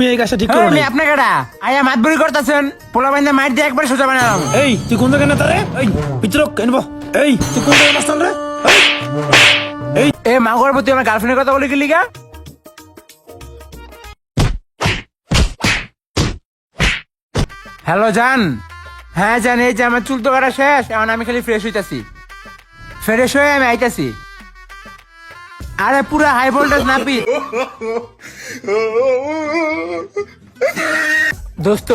এই কাজটা ঠিক করো আমি নাই। আপনাকে আয়া মাতবুরি করতেছেন পোলা বাইন্দা মাইর দিয়ে একবার সোজা বানালাম। এই তুই কোন জায়গায় নেতা রে? এই ভিতর কেনব? এই তুই কোন জায়গায় মাস্তান রে? এ মাগর প্রতি আমার গার্লফ্রেন্ডের কথা বলে কি লিগা? হ্যালো জান। হ্যাঁ জান, এই যে আমার চুল তো কাটা শেষ, এখন আমি খালি ফ্রেশ হইতাছি। ফ্রেশ হয়ে আমি আইতাছি। আরে পুরা হাই ভোল্টেজ নাপি দোস্ত,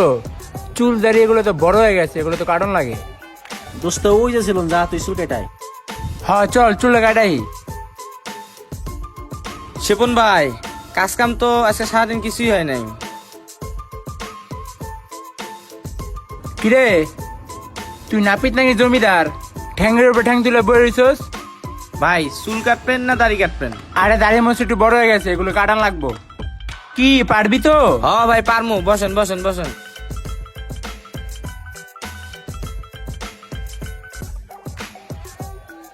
চুল দাড়ি এগুলো তো বড় হয়ে গেছে, এগুলো তো কাটন লাগে। দোস্ত ওই যে ছিলাম, যা তুই চুল কেটাই। হ্যাঁ চল চুল কাটাই। শিপন ভাই, কাজ কাম তো আজকে সারাদিন কিছুই হয় নাই। কিরে তুই নাপিত নাকি জমিদার? ঠ্যাংের উপরে ঠ্যাং তুলে বই রইছস? ভাই চুল কাটবেন না দাড়ি কাটবেন? আরে দাড়ি মোছ একটু বড় হয়ে গেছে, এগুলো কাটান লাগবো। কি পারবি তো? হ ভাই পারমু, বসেন বসেন বসেন।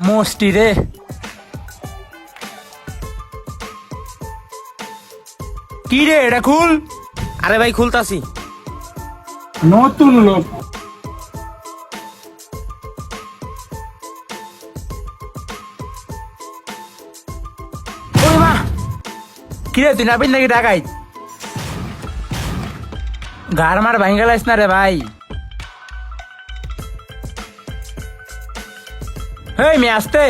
মোস্টি রে। কি রে এটা খুল। আরে ভাই খুলতাছি। নতুন লোক। ওরে মা, কি রে তুই নাপিত নাকি ডাকাইত? গার মার ভাঙ্গা লাইস না রে ভাই। হেই মেয়ে আসতে।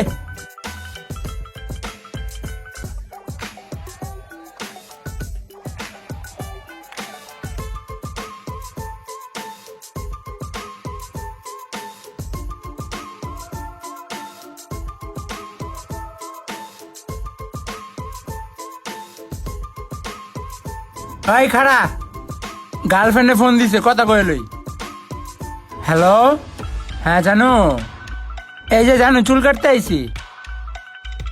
ভাই খাড়া, গার্লফ্রেন্ডে ফোন দিছে, কথা কয়ে লই। হ্যালো, হ্যাঁ জানো, এই যে জানো চুল কাটতে আইছি।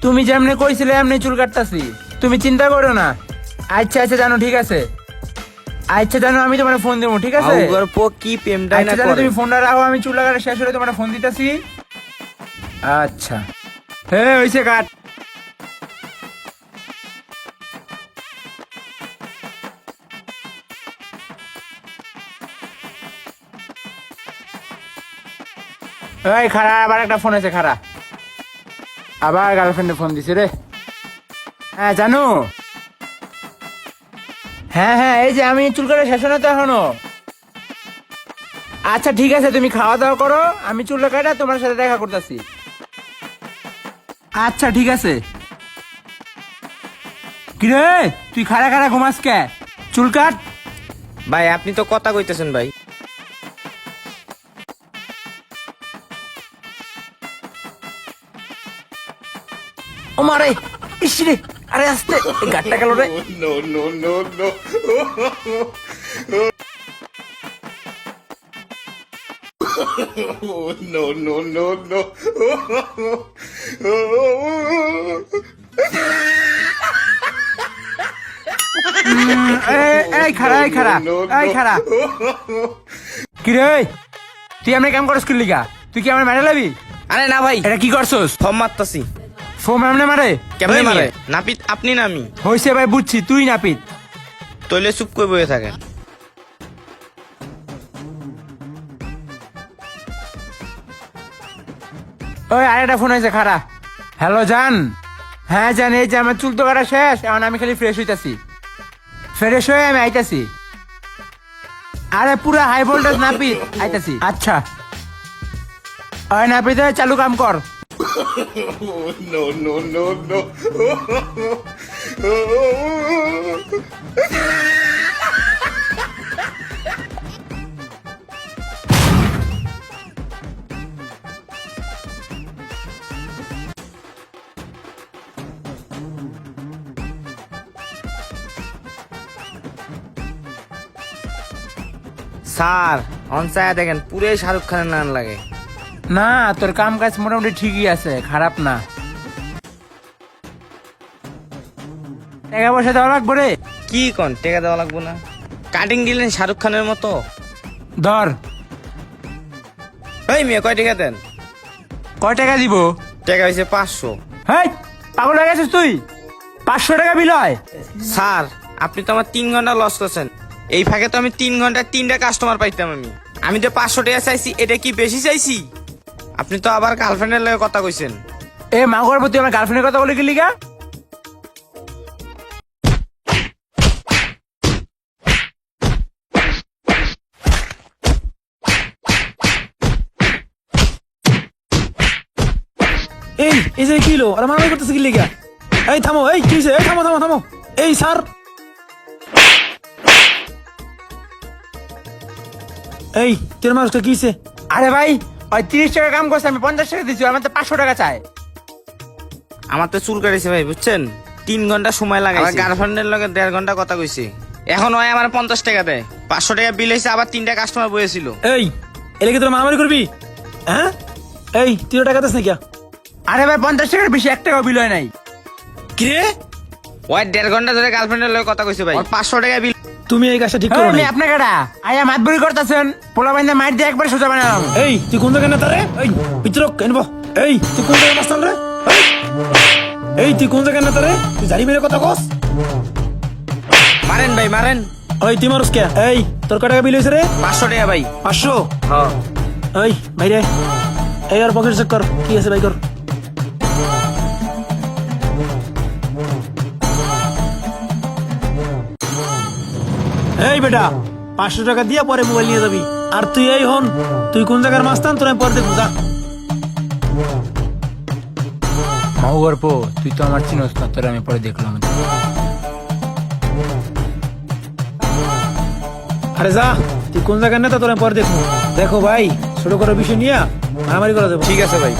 তুমি যেমনি কইছিলে এমনি চুল কাটতাছি, তুমি চিন্তা করো না। আচ্ছা আচ্ছা জানো, ঠিক আছে। আচ্ছা জানো, আমি তোমার ফোন দেবো, ঠিক আছে? আউগার পো কি প্রেমটাই না আচ্ছা জানো, করে। তুমি ফোনটা রাখো, আমি চুল লাগানো শেষ হলে তোমার ফোন দিতেছি। আচ্ছা হ্যাঁ হইছে, কাট। এই খারা, আবার একটা ফোন আছে, খারা আবার গার্লফ্রেন্ডে ফোন দিছে রে। হ্যাঁ জানো, হ্যাঁ হ্যাঁ এই যে আমি চুল কাটা শেষ না তো এখনো। আচ্ছা ঠিক আছে, তুমি খাওয়া দাওয়া করো, আমি চুল কাটা তোমার সাথে দেখা করতেছি। আচ্ছা ঠিক আছে। কিরে তুই খাড়া খাড়া ঘুমাস কে? চুল কাট। ভাই আপনি তো কথা কইতেছেন ভাই। ও মারে, ইসরে, আরে আস্তে, এই গাটটা গেল রে। এই খাড়া, এই খাড়া, এই খাড়া। কিরে তুই এমনি কাম করস কি লিগা? তুই কি আমার মেরে লাবি? আরে না ভাই, এটা কি করছস? ফর্ম মারতাছি। ফোম এমনি মারে? কেমনে ওই মারে? মেয়ে। নাপিত আপনি না আমি? হইছে ভাই, বুঝছি তুই নাপিত। তইলে চুপ করে বসে থাকেন। ওই আরেকটা ফোন আছে, খারা। হ্যালো জান। হ্যাঁ জান, এই যে আমার চুল তো কাটা শেষ, এখন আমি খালি ফ্রেশ হইতাছি। ফ্রেশ হয়ে আমি আইতাছি। আরে পুরা হাই ভোল্টেজ নাপিত, আইতাছি। আচ্ছা ওই নাপিত, চালু কাম কর। স্যার অনসায়া দেখেন, পুরে শাহরুখ খানের নাম লাগে। না তোর কাম কাজ মোটামুটি ঠিকই আছে, খারাপ না। টাকা পয়সা দেওয়া লাগবে রে। কি কোন টাকা দেওয়া লাগবো না? কাটিং দিলেন শাহরুখ খানের মতো। ধর। এই মেয়ে কয় টাকা দেন? কয় টাকা দিব? টাকা হয়েছে 500। হেই পাগল হয়ে গেছিস তুই? 500 টাকা বিল হয়? স্যার আপনি তো আমার 3 ঘন্টা লস করছেন। এই ফাঁকে তো আমি 3 ঘন্টায় 3টা কাস্টমার পাইতাম। আমি তো 500 টাকা চাইছি, এটা কি বেশি চাইছি? আপনি তো আবার গার্লফ্রেন্ডের লগে কথা কইছেন। এ মাগর প্রতি আমার গার্লফ্রেন্ডের কথা বলে গেলি গা? এই যে কি হলো? আরে মারামারি করতেছে কি লিগা? এই থামো, এই কি হইছে? এই থামো থামো থামো। এই স্যার, এই তোর মানুষটা কি হইছে? আরে ভাই ওই 30 টাকা কাম করছে, আমি 50 টাকা দিচ্ছি, আমার তো 500 টাকা চাই। আমার তো চুল কাটিছে ভাই, বুঝছেন? 3 ঘন্টা সময় লাগাইছে। আমার গার্লফ্রেন্ডের লগে 1.5 ঘন্টা কথা কইছে। এখন ওই আমার 50 টাকা দেয়, 500 টাকা বিল হয়েছে, আবার 3টা কাস্টমার বসেছিল। এই এলে কি তোর মারামারি করবি? হ্যাঁ, এই তুই টাকা দিস না কিয়া? আরে ভাই 50 টাকার বেশি 1 টাকাও বিল হয় নাই। কি রে? ওই 1.5 ঘন্টা ধরে গার্লফ্রেন্ডের লগে কথা কইছে ভাই, ওর 500 টাকা বিল। তুমি এই কাজটা ঠিক করো আমি না। আপনাকে আয়া মাতবুরি করতেছেন, পোলা বাইন্দা মাইর দিয়ে একবার সোজা বানালাম। এই তুই কোন জায়গায় নেতা রে? এই পিতরক এনবো। এই তুই কোন জায়গায় মাস্তান রে? এই তুই কোন জায়গায় নেতা রে? তুই জারি মেরে কথা কস? মারেন ভাই মারেন। ওই তুই মারুস কে? এই তোর কত টাকা বিল হয়েছে রে? 500 টাকা ভাই। 500? হ্যাঁ এই ভাই রে, এই আর পকেট চেক কর, কি আছে ভাই কর। এই বেটা 500 টাকা দিয়ে পরে মোবাইল নিয়ে যাবি। আর তুই এই হন, তুই কোন জায়গার মাস্তান তোর আমি পরে দেখবো, যা। মাও গর্প, তুই তো আমার চিনস না, তোর আমি পরে দেখলাম। আরে যা, তুই কোন জায়গার নেতা তোর আমি পরে দেখবো। দেখো ভাই, ছোট করে বিষয় নিয়ে মারামারি করা যাবে। ঠিক আছে ভাই।